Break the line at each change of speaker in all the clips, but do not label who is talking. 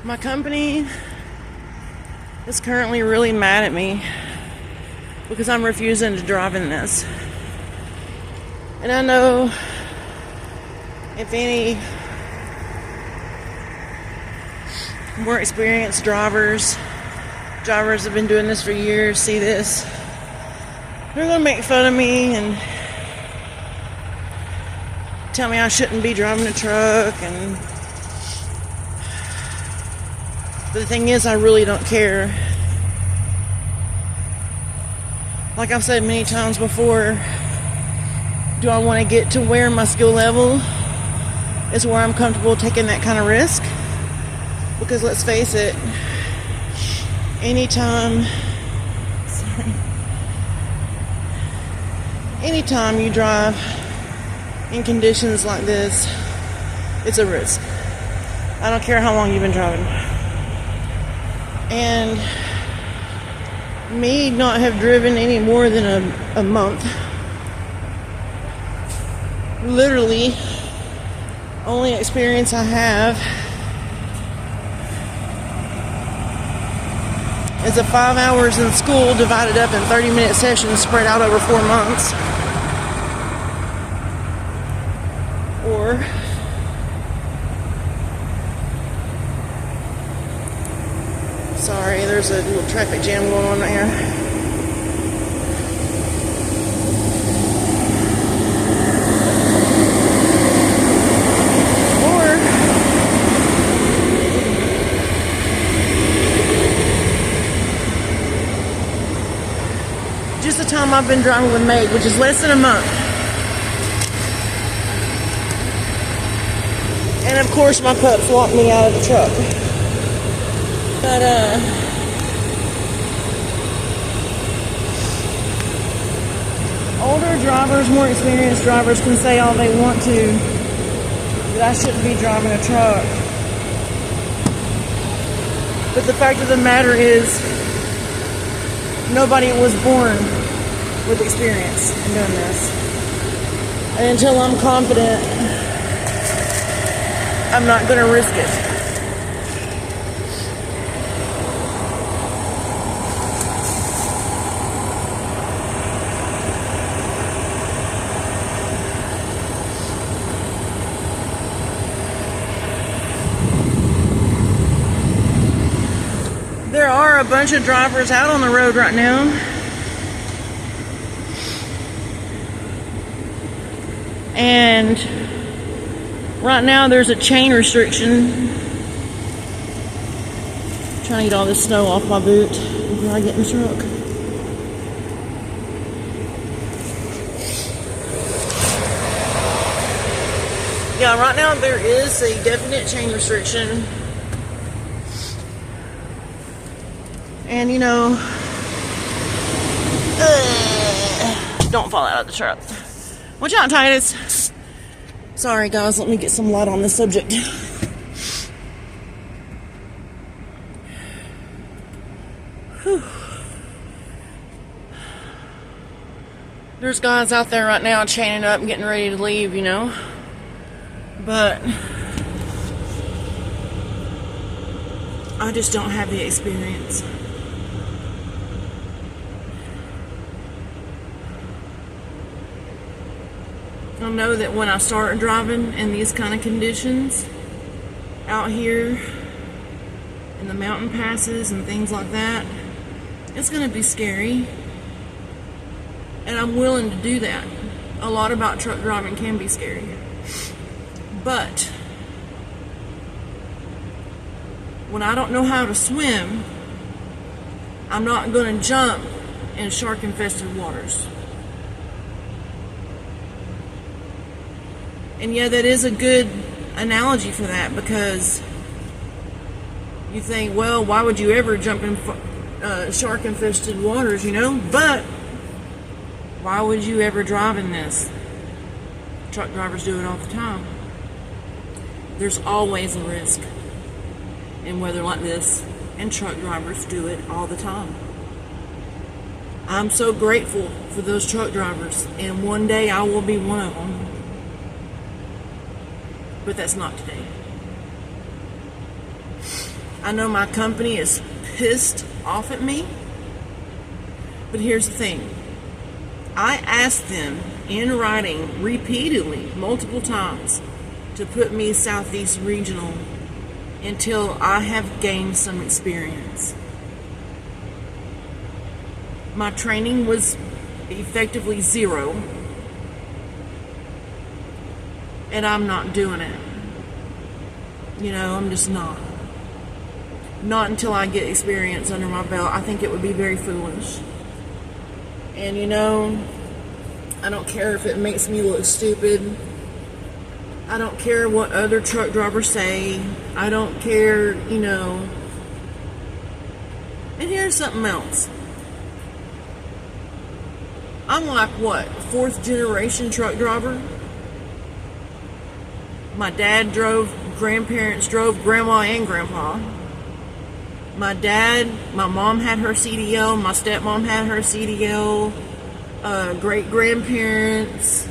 My company is currently really mad at me because I'm refusing to drive in this. And I know if any more experienced drivers have been doing this for years, see this, they're going to make fun of me and tell me I shouldn't be driving a truck. But the thing is, I really don't care. Like I've said many times before, do I want to get to where my skill level is where I'm comfortable taking that kind of risk? Because let's face it, anytime you drive in conditions like this, it's a risk. I don't care how long you've been driving. And me not have driven any more than a month, literally only experience I have is 5 hours in school divided up in 30-minute sessions spread out over 4 months. Or sorry, there's a little traffic jam going on right here. Just the time I've been driving with Meg, which is less than a month. And of course my pups locked me out of the truck. But older drivers, more experienced drivers can say all they want to that I shouldn't be driving a truck. But the fact of the matter is, nobody was born with experience in doing this. And until I'm confident, I'm not going to risk it. There are a bunch of drivers out on the road right now. And right now there's a chain restriction. I'm trying to get all this snow off my boot before I get in the truck. Yeah, right now there is a definite chain restriction. And you know, don't fall out of the truck. Watch out, Titus. Sorry guys, let me get some light on this subject. Whew. There's guys out there right now chaining up and getting ready to leave, you know. But I just don't have the experience. I know that when I start driving in these kind of conditions out here in the mountain passes and things like that, it's going to be scary, and I'm willing to do that. A lot about truck driving can be scary, but when I don't know how to swim, I'm not going to jump in shark infested waters. And yeah, that is a good analogy for that, because you think, well, why would you ever jump in shark-infested waters, you know? But why would you ever drive in this? Truck drivers do it all the time. There's always a risk in weather like this, and truck drivers do it all the time. I'm so grateful for those truck drivers, and one day I will be one of them. But that's not today. I know my company is pissed off at me, but here's the thing. I asked them in writing repeatedly, multiple times, to put me Southeast Regional until I have gained some experience. My training was effectively zero, and I'm not doing it. You know, I'm just not. Not until I get experience under my belt. I think it would be very foolish. And you know, I don't care if it makes me look stupid. I don't care what other truck drivers say. I don't care, you know. And here's something else. I'm like, what, 4th generation truck driver? My dad drove, grandparents drove, grandma and grandpa. My mom had her CDL, my stepmom had her CDL, great grandparents,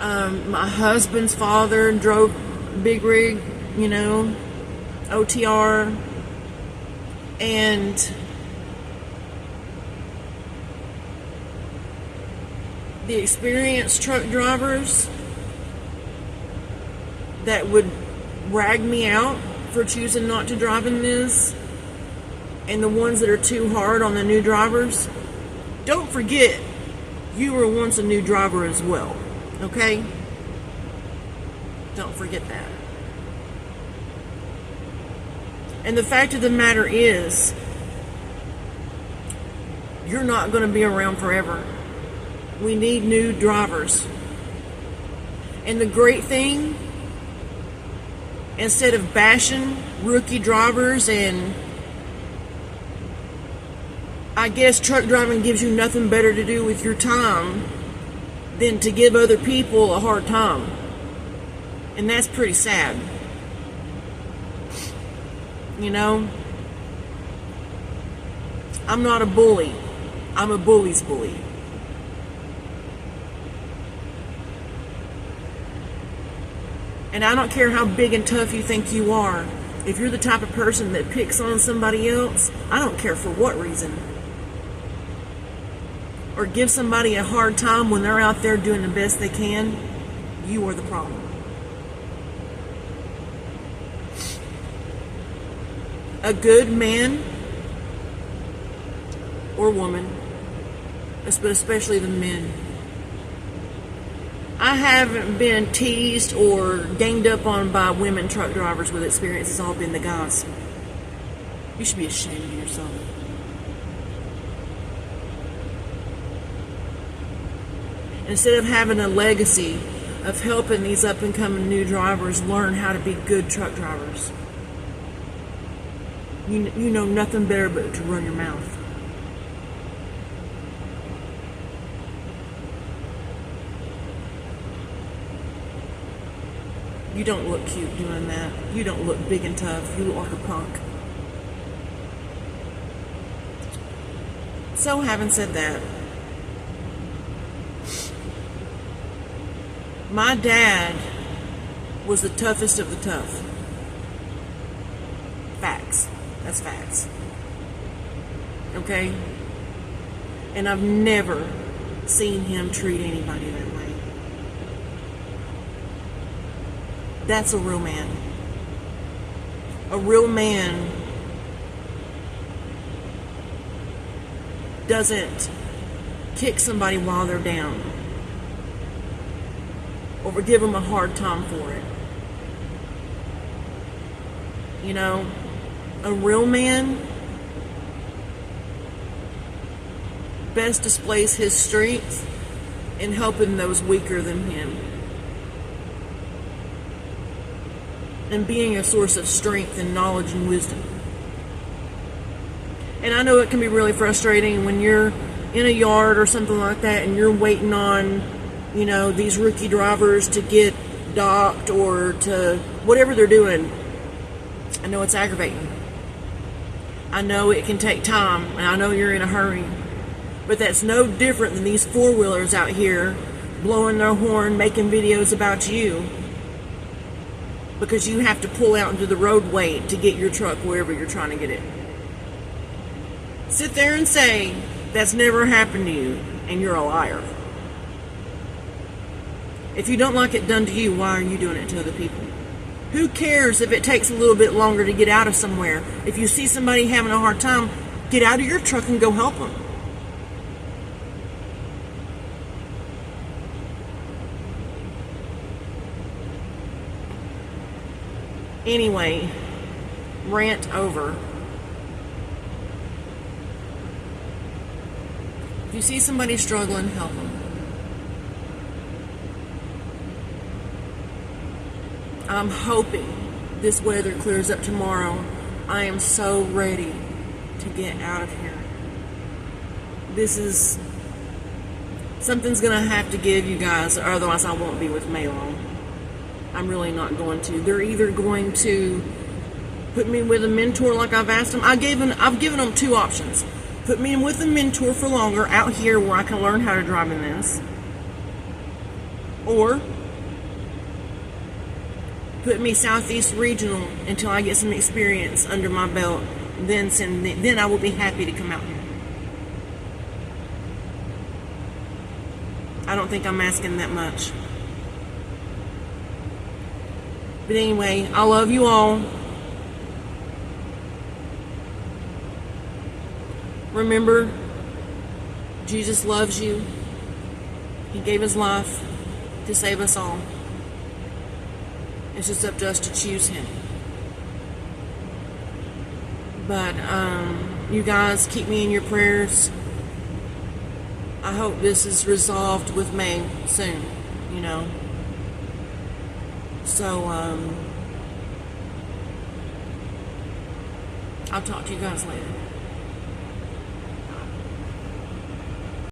my husband's father drove big rig, you know, OTR, and the experienced truck drivers that would rag me out for choosing not to drive in this, and the ones that are too hard on the new drivers, don't forget, you were once a new driver as well, okay? Don't forget that. And the fact of the matter is, you're not going to be around forever. We need new drivers. And the great thing, instead of bashing rookie drivers, and I guess truck driving gives you nothing better to do with your time than to give other people a hard time. And that's pretty sad. You know? I'm not a bully. I'm a bully's bully. And I don't care how big and tough you think you are. If you're the type of person that picks on somebody else, I don't care for what reason, or give somebody a hard time when they're out there doing the best they can, you are the problem. A good man or woman, but especially the men. I haven't been teased or ganged up on by women truck drivers with experience. It's all been the guys. You should be ashamed of yourself. Instead of having a legacy of helping these up and coming new drivers learn how to be good truck drivers, you know nothing better but to run your mouth. You don't look cute doing that. You don't look big and tough. You look like a punk. So, having said that, my dad was the toughest of the tough. Facts. That's facts. Okay? And I've never seen him treat anybody that way. That's a real man. A real man doesn't kick somebody while they're down or give them a hard time for it. You know, a real man best displays his strength in helping those weaker than him, and being a source of strength and knowledge and wisdom. And I know it can be really frustrating when you're in a yard or something like that and you're waiting on, you know, these rookie drivers to get docked or to whatever they're doing. I know it's aggravating. I know it can take time, and I know you're in a hurry. But that's no different than these four-wheelers out here blowing their horn, making videos about you. because you have to pull out into the roadway to get your truck wherever you're trying to get it. Sit there and say that's never happened to you, and you're a liar. If you don't like it done to you, why are you doing it to other people? Who cares if it takes a little bit longer to get out of somewhere? If you see somebody having a hard time, get out of your truck and go help them. Anyway, rant over. If you see somebody struggling, help them. I'm hoping this weather clears up tomorrow. I am so ready to get out of here. Something's gonna have to give, you guys, or otherwise I won't be with May long. I'm really not going to. They're either going to put me with a mentor like I've asked them. I've given them two options. Put me with a mentor for longer out here where I can learn how to drive in this. Or put me Southeast Regional until I get some experience under my belt. Then I will be happy to come out here. I don't think I'm asking that much. But anyway, I love you all. Remember, Jesus loves you. He gave his life to save us all. It's just up to us to choose him. But you guys keep me in your prayers. I hope this is resolved with May soon, you know. So, I'll talk to you guys later.